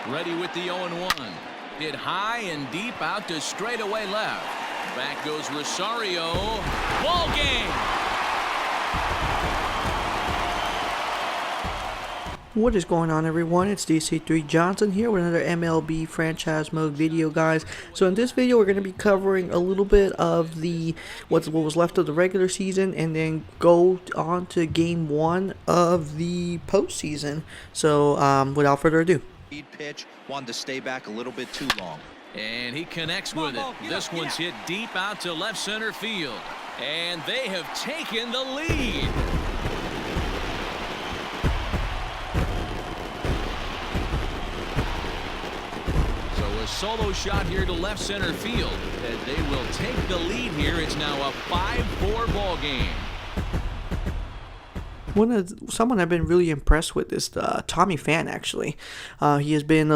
Ready with the 0-1. Hit high and deep out to straightaway left. Back goes Rosario. Ball game. What is going on, everyone? It's DC3 Johnson here with another MLB franchise mode video, guys. So in this video we're going to be covering a little bit of the what was left of the regular season and then go on to game 1 of the postseason. So without further ado, Pitch wanted to stay back a little bit too long. And he connects with it. This one's hit deep out to left center field. And they have taken the lead. A solo shot here to left center field, and they will take the lead here. It's now a 5-4 ball game. Someone I've been really impressed with is Tommy Pham. Actually, he has been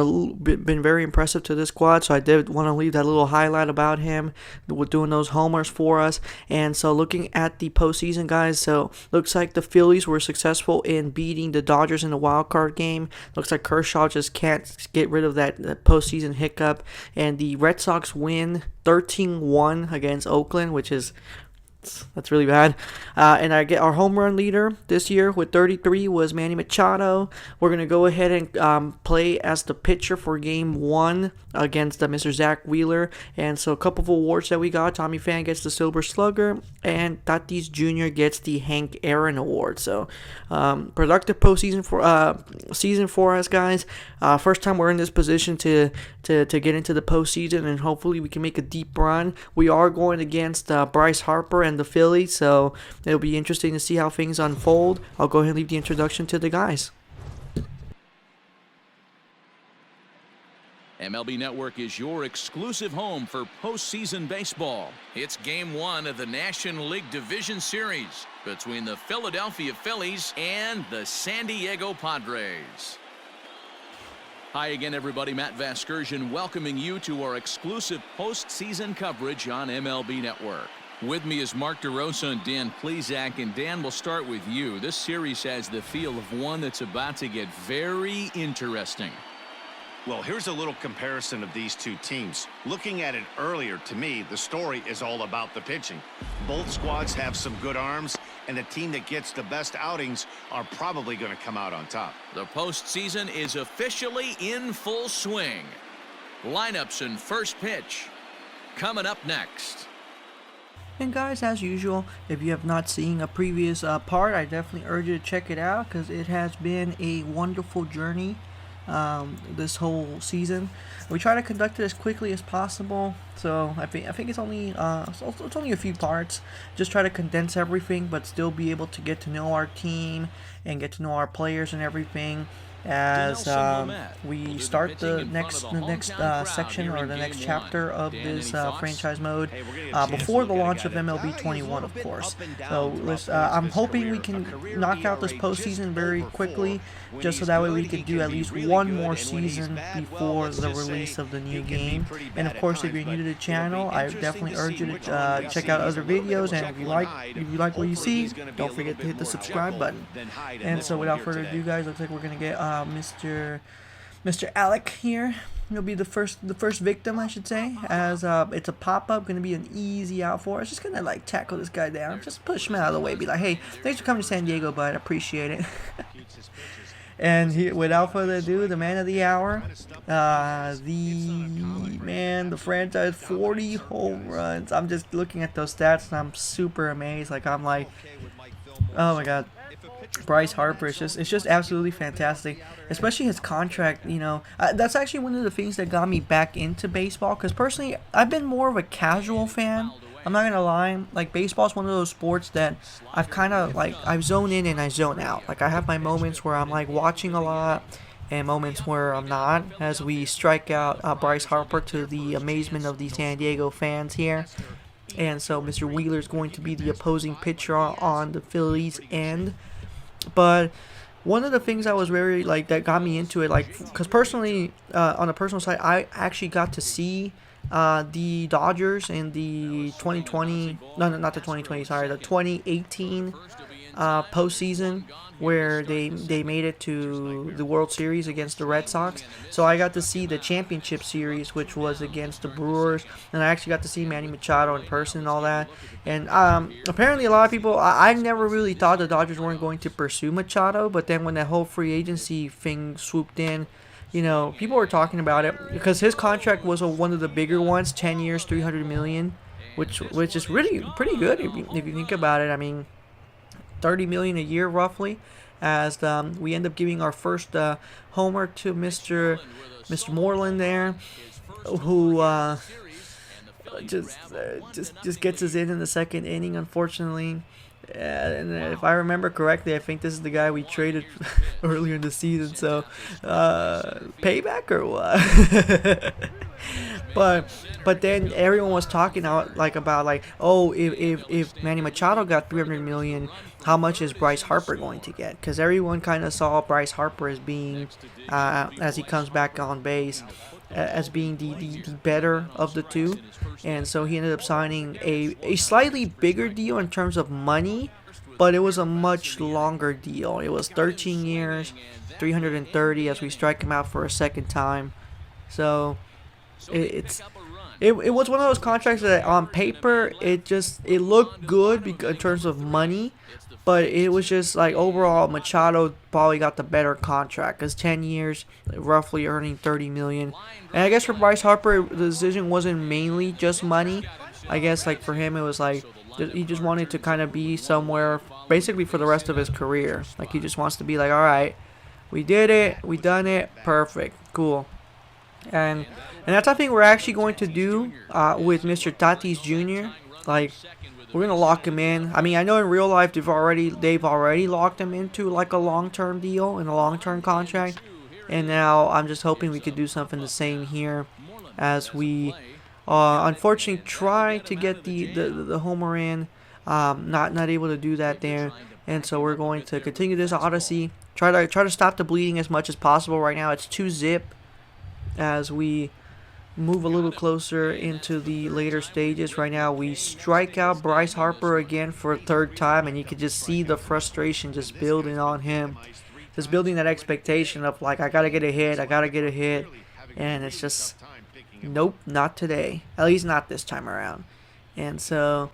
very impressive to this squad. So I did want to leave that little highlight about him with doing those homers for us. And so looking at the postseason, guys, so looks like the Phillies were successful in beating the Dodgers in the wild card game. Looks like Kershaw just can't get rid of that postseason hiccup. And the Red Sox win 13-1 against Oakland, which is that's really bad. And I get our home run leader this year with 33 was Manny Machado. We're going to go ahead and play as the pitcher for game 1 against Mr. Zach Wheeler. And so a couple of awards that we got. Tommy Pham gets the Silver Slugger and Tatis Jr. gets the Hank Aaron Award. So productive postseason season for us, guys. First time we're in this position to get into the postseason, and hopefully we can make a deep run. We are going against Bryce Harper and the Phillies, so it'll be interesting to see how things unfold. I'll go ahead and leave the introduction to the guys. MLB Network is your exclusive home for postseason baseball. It's game 1 of the National League Division Series between the Philadelphia Phillies and the San Diego Padres. Hi again, everybody. Matt Vasgersian welcoming you to our exclusive postseason coverage on MLB Network. With me is Mark DeRosa and Dan Plesac. And Dan, we'll start with you. This series has the feel of one that's about to get very interesting. Well, here's a little comparison of these two teams. Looking at it earlier, to me, the story is all about the pitching. Both squads have some good arms, and the team that gets the best outings are probably going to come out on top. The postseason is officially in full swing. Lineups and first pitch coming up next. And guys, as usual, if you have not seen a previous part, I definitely urge you to check it out because it has been a wonderful journey this whole season. We try to conduct it as quickly as possible, so I think it's only a few parts. Just try to condense everything, but still be able to get to know our team and get to know our players and everything as we start the next section or the next chapter of this franchise mode before the launch of MLB 21, of course. So I'm hoping we can knock out this postseason very quickly, just so that way we can do at least one more season before the release of the new game. And of course, if you're new to the channel, I definitely urge you to check out other videos. And if you like what you see, don't forget to hit the subscribe button. And so without further ado, guys, looks like we're gonna get Mr. Alec here. He'll be the first victim, I should say, as it's a pop-up, gonna be an easy out for us. Just gonna like tackle this guy down, just push him out of the way, be like, hey, thanks for coming to San Diego, bud, I appreciate it. And without further ado, the man of the hour, the franchise, 40 home runs. I'm just looking at those stats and I'm super amazed. I'm like, oh my god. Bryce Harper, it's just absolutely fantastic, especially his contract. That's actually one of the things that got me back into baseball, because personally I've been more of a casual fan. I'm not gonna lie, baseball is one of those sports that I've kind of I zone in and I zone out. I have my moments where I'm watching a lot and moments where I'm not, as we strike out Bryce Harper to the amazement of the San Diego fans here. And so Mr. Wheeler is going to be the opposing pitcher on the Phillies end. But one of the things I was very that got me into it, because personally, on a personal side, I actually got to see the Dodgers in the 2020, no, not the 2020, sorry, the 2018 postseason where they made it to the World Series against the Red Sox. So I got to see the championship series, which was against the Brewers, and I actually got to see Manny Machado in person and all that. And apparently a lot of people, I never really thought the Dodgers weren't going to pursue Machado, but then when that whole free agency thing swooped in, you know, people were talking about it because his contract was one of the bigger ones, 10 years, $300 million, which is really pretty good if you think about it. I mean, $30 million a year roughly, as we end up giving our first homer to Mr. Moreland there, who just gets us in the second inning, unfortunately. And if I remember correctly, I think this is the guy we traded earlier in the season. So, payback or what? But then everyone was talking about oh, if Manny Machado got $300 million, how much is Bryce Harper going to get? Because everyone kind of saw Bryce Harper as being, as he comes back on base, as being the better of the two. And so he ended up signing a slightly bigger deal in terms of money, but it was a much longer deal. It was 13 years, 330 as we strike him out for a second time. So it was one of those contracts that on paper it looked good in terms of money, but it was just like overall Machado probably got the better contract because 10 years, roughly earning $30 million. And I guess for Bryce Harper, the decision wasn't mainly just money. I guess like for him it was like he just wanted to kind of be somewhere basically for the rest of his career. Like he just wants to be like, all right, we did it, we done it, perfect, cool. And that's something we're actually going to do with Mr. Tatis Jr. Like, we're gonna lock him in. I mean, I know in real life they've already locked him into like a long-term deal and a long-term contract, and now I'm just hoping we could do something the same here, as we unfortunately try to get the homer in, not able to do that there, and so we're going to continue this odyssey. Try to stop the bleeding as much as possible. Right now it's 2-zip. As we move a little closer into the later stages. Right now we strike out Bryce Harper again for a third time, and you can just see the frustration just building on him. Just building that expectation of like, I gotta get a hit, and it's just, nope, not today. At least not this time around. And so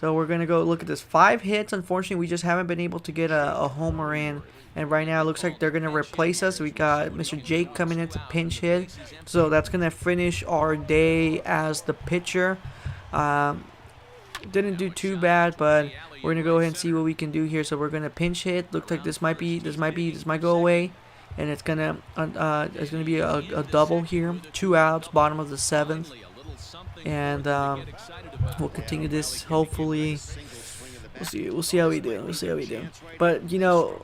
we're gonna go look at this. 5 hits. Unfortunately, we just haven't been able to get a homer in. And right now it looks like they're going to replace us. We got Mr. Jake coming in to pinch hit. So that's going to finish our day as the pitcher. Didn't do too bad, but we're going to go ahead and see what we can do here. So we're going to pinch hit. Looks like this might go away. And it's going to be a double here. 2 outs, bottom of the 7th. And we'll continue this hopefully. We'll see how we do. But, you know,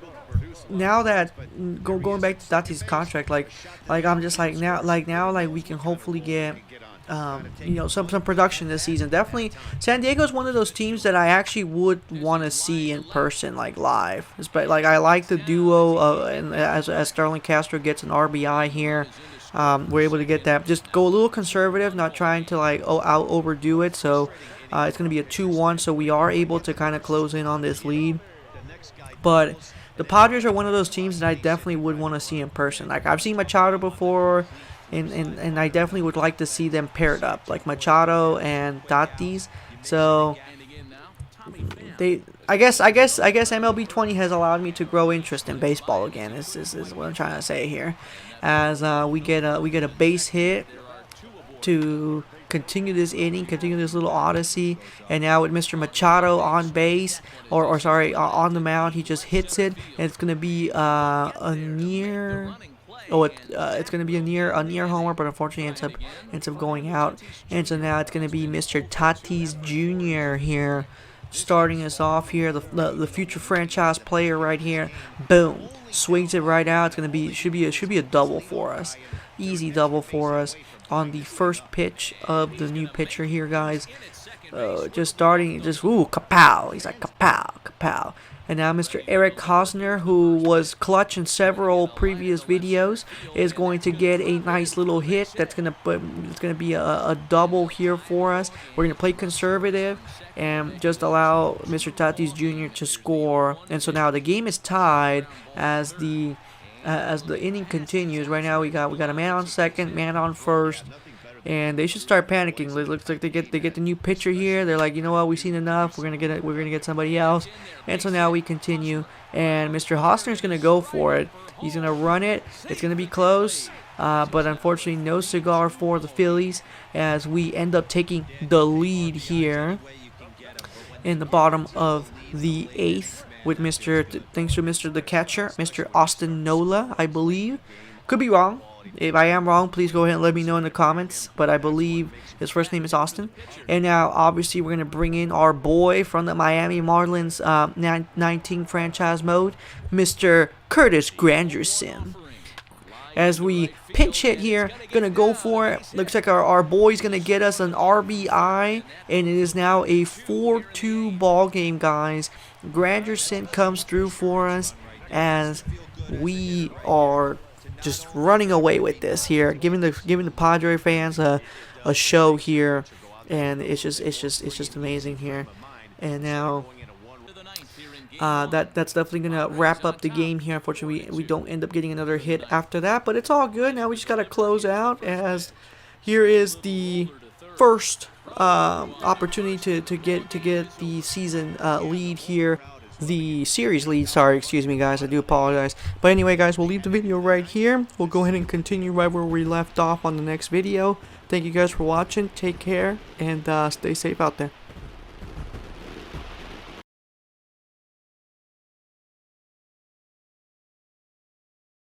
now that going back to Tatis' contract, like I'm just like now we can hopefully get you know, some production this season. Definitely, San Diego is one of those teams that I actually would want to see in person, like live. Like I like the duo, and as Sterling Castro gets an RBI here, we're able to get that. Just go a little conservative, not trying to like out overdo it. So it's going to be a 2-1. So we are able to kind of close in on this lead, but the Padres are one of those teams that I definitely would want to see in person. Like, I've seen Machado before, and I definitely would like to see them paired up, like Machado and Tatis. So I guess MLB 20 has allowed me to grow interest in baseball again. Is what I'm trying to say here, as we get a base hit to continue this inning, continue this little odyssey. And now with Mr. Machado on base, or sorry, on the mound, he just hits it, and it's gonna be a near. It's gonna be a near homer, but unfortunately ends up going out. And so now it's gonna be Mr. Tatis Jr. here, starting us off here. The future franchise player right here. Boom, swings it right out. It's gonna should be a double for us, easy double for us on the first pitch of the new pitcher here, guys. Just starting, ooh, kapow. He's like, kapow, kapow. And now Mr. Eric Hosner, who was clutch in several previous videos, is going to get a nice little hit. It's gonna be a double here for us. We're gonna play conservative and just allow Mr. Tatis Jr. to score. And so now the game is tied as the inning continues. Right now we got a man on second, man on first. And they should start panicking. It looks like they get the new pitcher here. They're like, you know what, we've seen enough. We're gonna get somebody else. And so now we continue. And Mr. Hosner's gonna go for it. He's gonna run it. It's gonna be close, but unfortunately, no cigar for the Phillies as we end up taking the lead here in the bottom of the 8th with thanks to Mr. the catcher, Mr. Austin Nola, I believe. Could be wrong. If I am wrong, please go ahead and let me know in the comments. But I believe his first name is Austin. And now, obviously, we're going to bring in our boy from the Miami Marlins 19 franchise mode, Mr. Curtis Granderson. As we pinch hit here, going to go for it. Looks like our boy's going to get us an RBI. And it is now a 4-2 ball game, guys. Granderson comes through for us as we are just running away with this here, giving the Padre fans a show here, and it's just amazing here. And now that's definitely gonna wrap up the game here. Unfortunately, we don't end up getting another hit after that, but it's all good. Now we just gotta close out, as here is the first opportunity to get the season lead here. The series lead, sorry, excuse me guys, I do apologize. But anyway guys, we'll leave the video right here. We'll go ahead and continue right where we left off on the next video. Thank you guys for watching, take care, and stay safe out there.